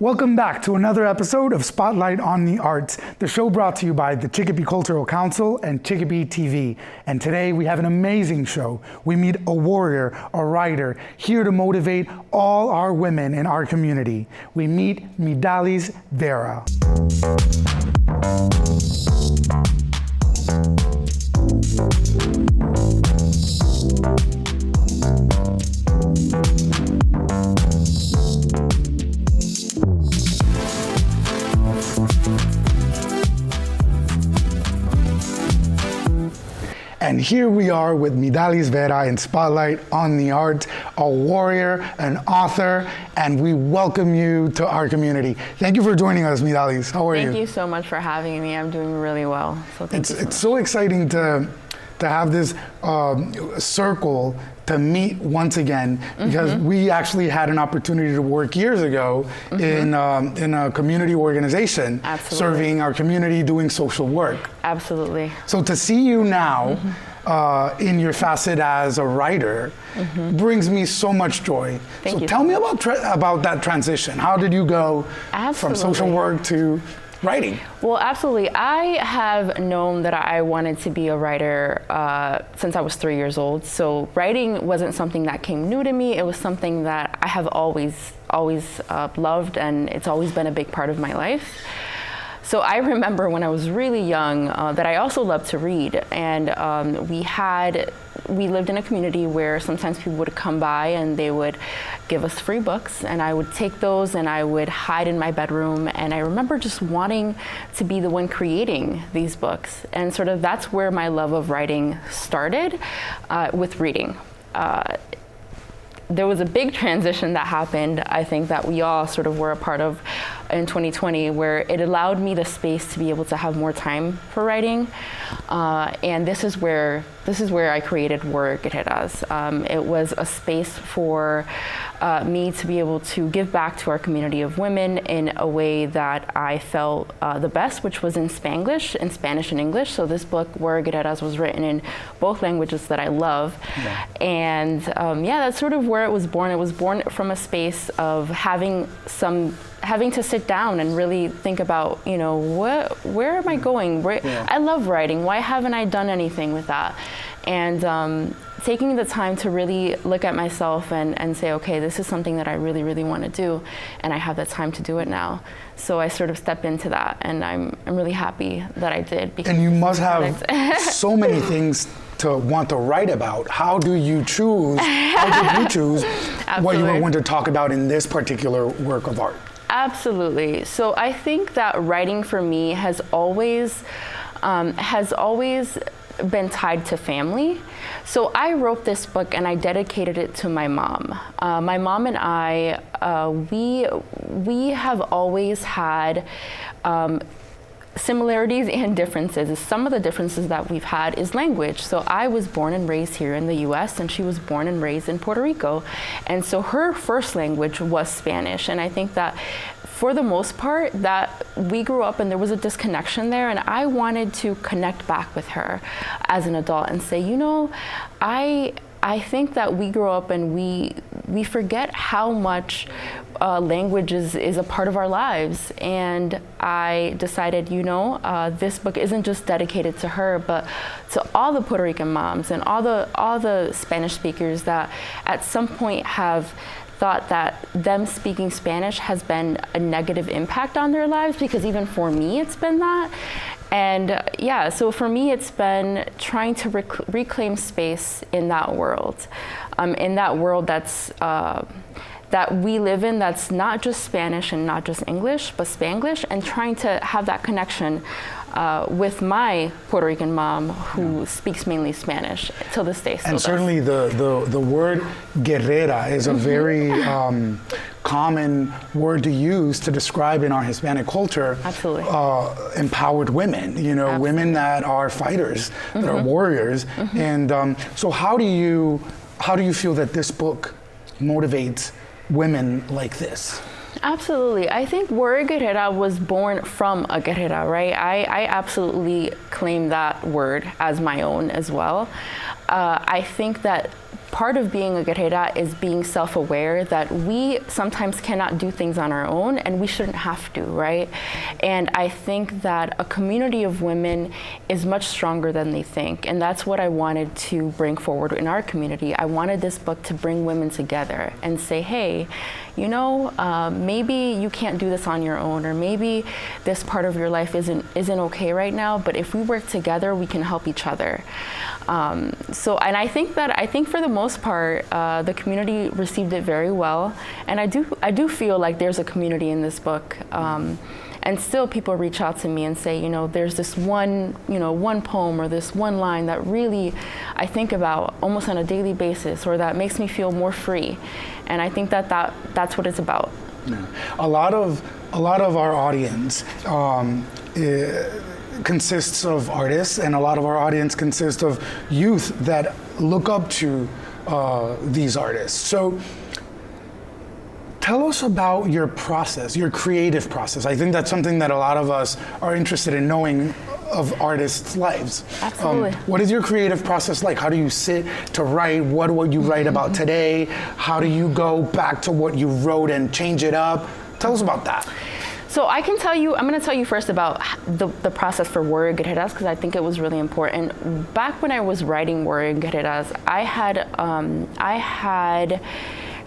Welcome back to another episode of Spotlight on the Arts, the show brought to you by the Chicopee Cultural Council and ChicopeeTV. And today we have an amazing show. We meet a warrior, a writer, here to motivate all our women in our community. We meet Dali Vera. And here we are with Dali Vera in Spotlight on the Arts, a warrior, an author, and we welcome you to our community. Thank you for joining us, Dali. How are you? Thank you so much for having me. I'm doing really well. So thank you so much. It's so exciting to have this circle to meet once again, because we actually had an opportunity to work years ago in a community organization, serving our community, doing social work. Absolutely. So to see you now in your facet as a writer brings me so much joy. Thank you. Tell me about that transition. How did you go from social work to writing? Well, absolutely. I have known that I wanted to be a writer since I was 3 years old. So writing wasn't something that came new to me. It was something that I have always loved, and it's always been a big part of my life. So I remember when I was really young that I also loved to read, and we lived in a community where sometimes people would come by and they would give us free books, and I would take those and I would hide in my bedroom, and I remember just wanting to be the one creating these books, and sort of that's where my love of writing started with reading. There was a big transition that happened, I think, that we all sort of were a part of in 2020, where it allowed me the space to be able to have more time for writing. And this is where I created Guerrera. It was a space for me to be able to give back to our community of women in a way that I felt the best, which was in Spanglish, in Spanish and English. So this book, Guerrera, was written in both languages that I love. Yeah. And that's sort of where it was born. It was born from a space of having to sit down and really think about, where am I going? I love writing. Why haven't I done anything with that? And taking the time to really look at myself and say, okay, this is something that I really, really want to do, and I have the time to do it now. So I sort of stepped into that, and I'm really happy that I did. And you must have so many things to want to write about. How did you choose what you were going to talk about in this particular work of art? Absolutely. So I think that writing for me has always been tied to family. So I wrote this book and I dedicated it to my mom. My mom and I, we have always had similarities and differences. Some of the differences that we've had is language. So I was born and raised here in the US, and she was born and raised in Puerto Rico. And so her first language was Spanish. And I think that for the most part that we grew up and there was a disconnection there, and I wanted to connect back with her as an adult and say, I think that we grow up and we forget how much language is a part of our lives. And I decided, this book isn't just dedicated to her, but to all the Puerto Rican moms and all the Spanish speakers that at some point have thought that them speaking Spanish has been a negative impact on their lives, because even for me it's been that. And so for me it's been trying to reclaim space in that world, that's that we live in, that's not just Spanish and not just English, but Spanglish, and trying to have that connection with my Puerto Rican mom, who speaks mainly Spanish till this day. And certainly the word Guerrera is a very common word to use to describe in our Hispanic culture. Absolutely. Empowered women, women that are fighters, that are warriors. And so how do you feel that this book motivates women like this? Absolutely. I think Guerrera was born from a guerrera, right? I absolutely claim that word as my own as well. I think that part of being a guerrera is being self-aware that we sometimes cannot do things on our own, and we shouldn't have to, right? And I think that a community of women is much stronger than they think, and that's what I wanted to bring forward in our community. I wanted this book to bring women together and say, hey, you know, maybe you can't do this on your own, or maybe this part of your life isn't okay right now, but if we work together, we can help each other. And I think for the most part, the community received it very well, and I do feel like there's a community in this book. And still people reach out to me and say, you know, there's this one poem or this one line that really I think about almost on a daily basis, or that makes me feel more free. And I think that's what it's about. Yeah. A lot of our audience consists of artists, and a lot of our audience consists of youth that look up to these artists. So tell us about your process, your creative process. I think that's something that a lot of us are interested in knowing of artists' lives. Absolutely. What is your creative process like? How do you sit to write? What would you write about today? How do you go back to what you wrote and change it up? Tell us about that. So I'm going to tell you first about the process for Warrior Guerreras, because I think it was really important. Back when I was writing Warrior Guerreras, I had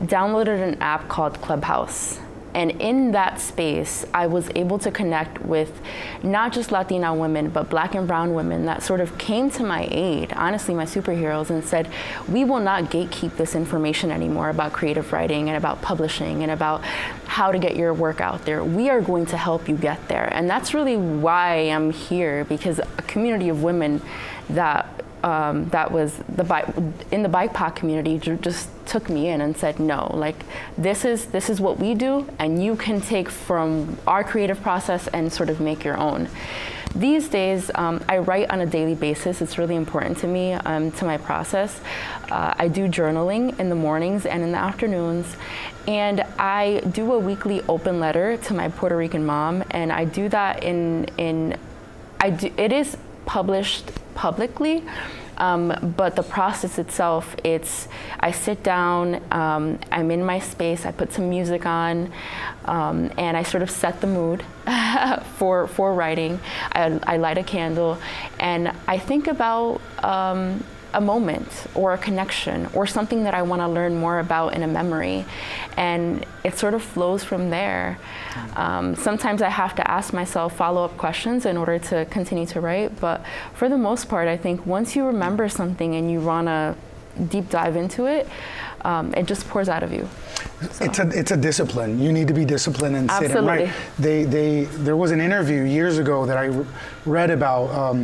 downloaded an app called Clubhouse. And in that space, I was able to connect with not just Latina women, but Black and brown women that sort of came to my aid, honestly, my superheroes, and said, we will not gatekeep this information anymore about creative writing and about publishing and about how to get your work out there. We are going to help you get there. And that's really why I'm here, because a community of women that was in the BIPOC community just took me in and said, no, like this is what we do, and you can take from our creative process and sort of make your own. These days, I write on a daily basis. It's really important to me, to my process. I do journaling in the mornings and in the afternoons, and I do a weekly open letter to my Puerto Rican mom, and I do that it is published publicly, but the process itself, I sit down, I'm in my space, I put some music on, and I sort of set the mood for writing. I light a candle, and I think about a moment or a connection or something that I want to learn more about in a memory, and it sort of flows from there. Sometimes I have to ask myself follow-up questions in order to continue to write, but for the most part, I think once you remember something and you want to deep dive into it, it just pours out of you. So. It's a discipline. You need to be disciplined and sit and write. There was an interview years ago that I read about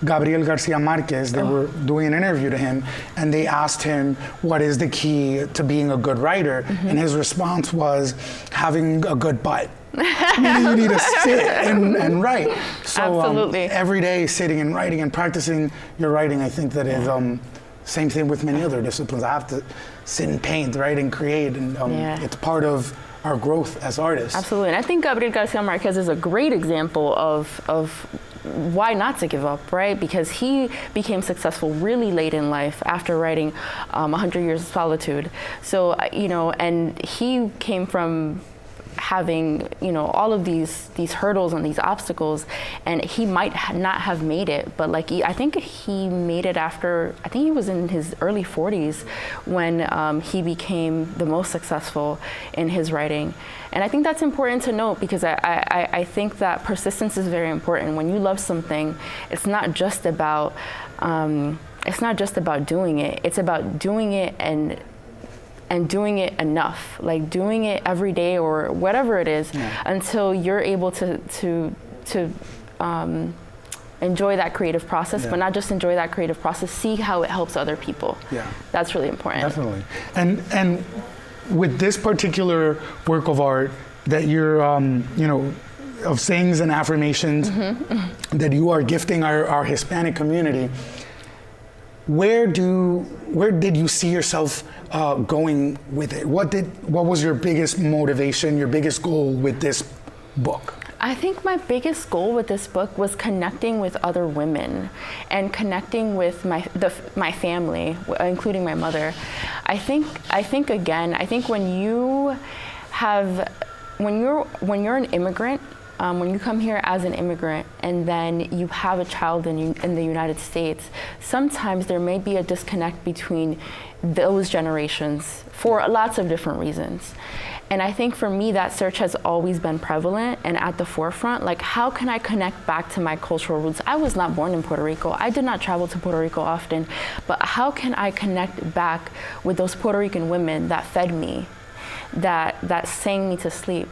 Gabriel Garcia Marquez. They were doing an interview to him, and they asked him, what is the key to being a good writer? Mm-hmm. And his response was having a good butt. You need to sit and write. So Absolutely. Every day sitting and writing and practicing your writing, I think that is same thing with many other disciplines. I have to sit and paint, write, and create, and it's part of our growth as artists. Absolutely, and I think Gabriel Garcia Marquez is a great example of why not to give up, right? Because he became successful really late in life after writing 100 Years of Solitude. So, and he came from having all of these hurdles and these obstacles, and he might not have made it, but I think he made it after, I think he was in his early 40s when he became the most successful in his writing. And I think that's important to note, because I think that persistence is very important. When you love something, it's not just about doing it. It's about doing it and doing it enough, like doing it every day or whatever it is, until you're able to enjoy that creative process, but not just enjoy that creative process, see how it helps other people. Yeah, that's really important. Definitely. And with this particular work of art that you're, of sayings and affirmations that you are gifting our Hispanic community, where did you see yourself going with it? What was your biggest motivation, your biggest goal with this book? I think my biggest goal with this book was connecting with other women and connecting with my family, including my mother. I think when you're an immigrant, when you come here as an immigrant and then you have a child in the United States, sometimes there may be a disconnect between those generations for lots of different reasons. And I think for me, that search has always been prevalent and at the forefront. Like, how can I connect back to my cultural roots? I was not born in Puerto Rico. I did not travel to Puerto Rico often. But how can I connect back with those Puerto Rican women that fed me, that sang me to sleep,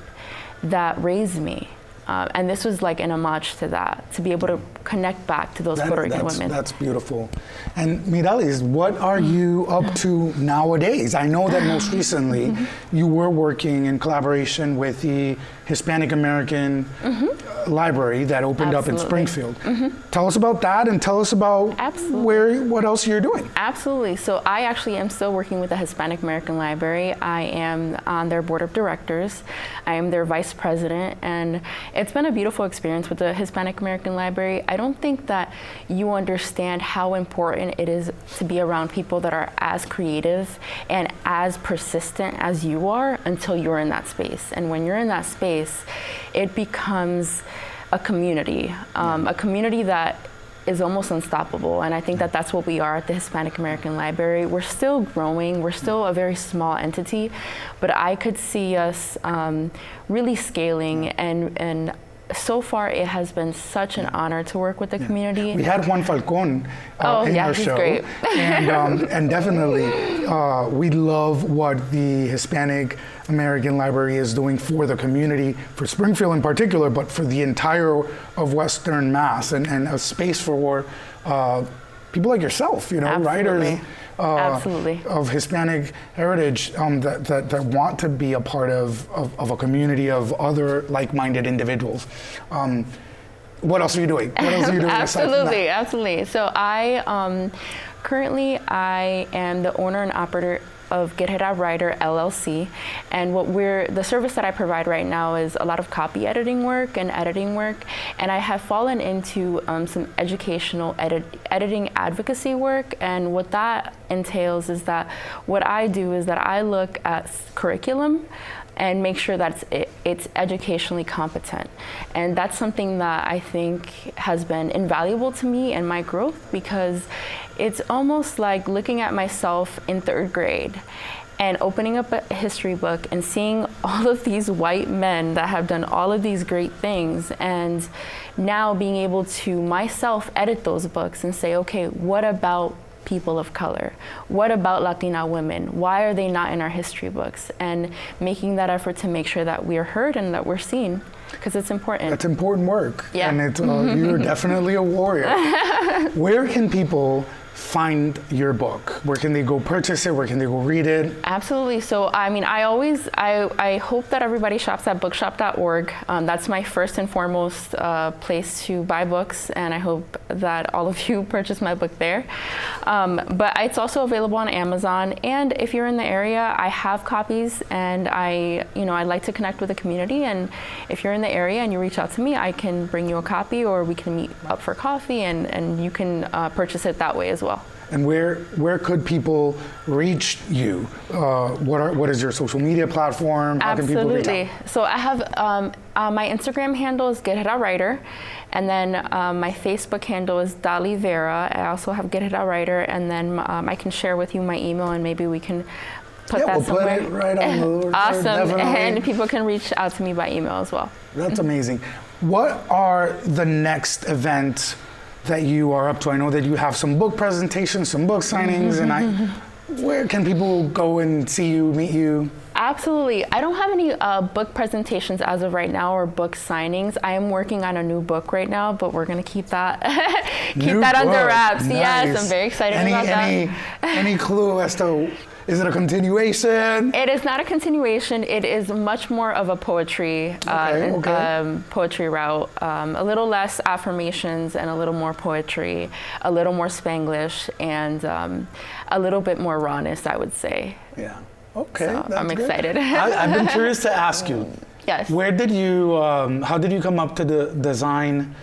that raised me? And this was like an homage to that, to be able to connect back to those Puerto Rican women. That's beautiful. And Miralis, what are you up to nowadays? I know that most recently you were working in collaboration with the Hispanic American library that opened up in Springfield. Tell us about that and tell us about what else you're doing. Absolutely. So I actually am still working with the Hispanic American Library. I am on their board of directors. I am their vice president, and it's been a beautiful experience with the Hispanic American Library. I don't think that you understand how important it is to be around people that are as creative and as persistent as you are until you're in that space. And when you're in that space, it becomes a community that is almost unstoppable. And I think that that's what we are at the Hispanic American Library. We're still growing. We're still a very small entity, but I could see us really scaling, and so far it has been such an honor to work with the community. We had Juan Falcon in our show. Great. and definitely we love what the Hispanic American Library is doing for the community, for Springfield in particular, but for the entire of Western Mass, and a space for people like yourself, writers of Hispanic heritage that want to be a part of a community of other like-minded individuals. What else are you doing? What else are you doing? Absolutely. So currently I am the owner and operator of Guerrera Writer LLC, and the service that I provide right now is a lot of copy editing work and editing work, and I have fallen into some educational editing advocacy work. And what that entails is that what I do is that I look at curriculum and make sure that it's educationally competent. And that's something that I think has been invaluable to me and my growth, because it's almost like looking at myself in 3rd grade and opening up a history book and seeing all of these white men that have done all of these great things, and now being able to myself edit those books and say, okay, what about people of color? What about Latina women? Why are they not in our history books? And making that effort to make sure that we are heard and that we're seen, because it's important. That's important work. Yeah. And it's, you're definitely a warrior. Where can people find your book? Where can they go purchase it? Where can they go read it? Absolutely. So, I mean, I hope that everybody shops at bookshop.org. That's my first and foremost place to buy books, and I hope that all of you purchase my book there. But it's also available on Amazon, and if you're in the area, I have copies, and I'd like to connect with the community, and if you're in the area and you reach out to me, I can bring you a copy, or we can meet up for coffee, and you can purchase it that way as well. And where could people reach you? What is your social media platform? How can people reach out? So I have my Instagram handle is Guerrera Writer, and then my Facebook handle is Dali Vera. I also have Guerrera Writer, and then I can share with you my email, and maybe we can put that somewhere. Put it right on the board. Awesome, Definitely. And people can reach out to me by email as well. That's amazing. What are the next events that you are up to? I know that you have some book presentations, some book signings, and where can people go and see you, meet you? Absolutely. I don't have any book presentations as of right now, or book signings. I am working on a new book right now, but we're going to keep that under wraps. Nice. Yes, I'm very excited about that. Any clue as to, is it a continuation? It is not a continuation. It is much more of a poetry poetry route. A little less affirmations and a little more poetry, a little more Spanglish, and a little bit more rawness, I would say. Yeah. Okay. So I'm excited. I've been curious to ask you, Yes. Where did you, how did you come up to the design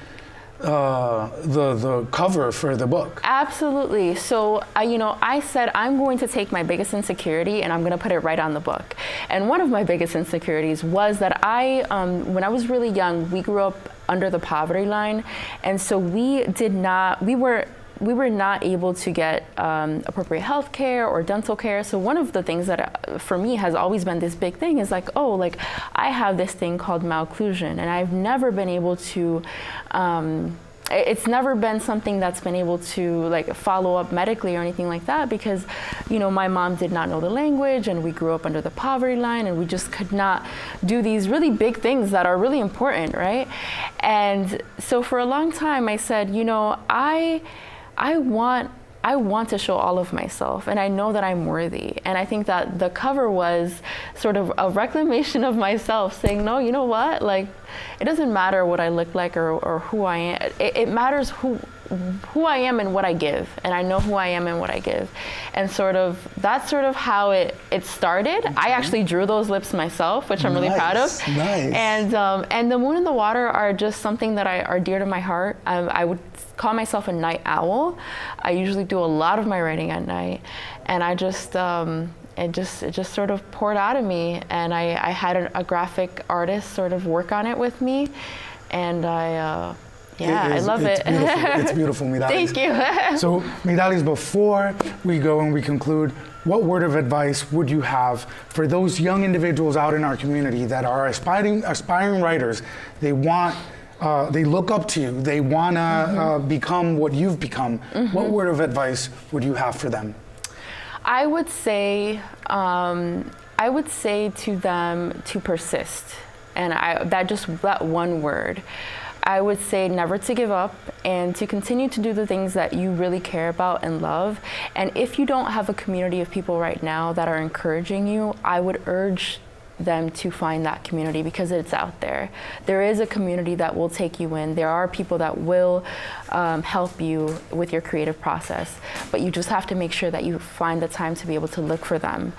the cover for the book? Absolutely. So, I said I'm going to take my biggest insecurity and I'm going to put it right on the book. And one of my biggest insecurities was that when I was really young, we grew up under the poverty line, and so we were not able to get appropriate health care or dental care. So one of the things that for me has always been this big thing is like, I have this thing called malocclusion, and I've never been able to, it's never been something that's been able to like follow up medically or anything like that, because my mom did not know the language, and we grew up under the poverty line, and we just could not do these really big things that are really important, right? And so for a long time I said, I want to show all of myself, and I know that I'm worthy. And I think that the cover was sort of a reclamation of myself, saying, no, you know what? Like, it doesn't matter what I look like or who I am. It matters who I am and what I give. And I know who I am and what I give. And that's sort of how it started. Okay. I actually drew those lips myself, which I'm really proud of. Nice. And the moon and the water are just something that are dear to my heart. I would call myself a night owl. I usually do a lot of my writing at night, and it just sort of poured out of me, and I had a graphic artist sort of work on it with me, and I love it. It's beautiful, Midalis. Thank you. So, Midalis, before we go and we conclude, what word of advice would you have for those young individuals out in our community that are aspiring writers? They look up to you. They want to become what you've become. Mm-hmm. What word of advice would you have for them? I would say to them to persist, and that one word. I would say never to give up, and to continue to do the things that you really care about and love. And if you don't have a community of people right now that are encouraging you, I would urge them to find that community, because it's out there. There is a community that will take you in. There are people that will help you with your creative process, but you just have to make sure that you find the time to be able to look for them.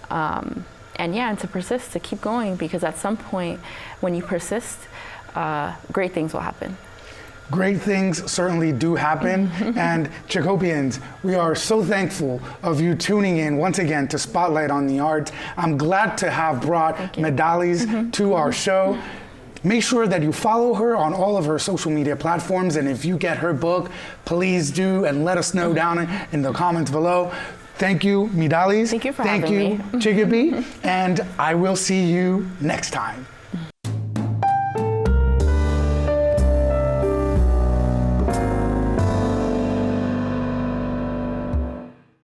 And to persist, to keep going, because at some point when you persist, great things will happen. Great things certainly do happen. And Chicopeans, we are so thankful of you tuning in once again to Spotlight on the Arts. I'm glad to have brought Midalis to our show. Make sure that you follow her on all of her social media platforms. And if you get her book, please do, and let us know down in the comments below. Thank you, Midalis. Thank you for having me. Thank you, Chicopee. And I will see you next time.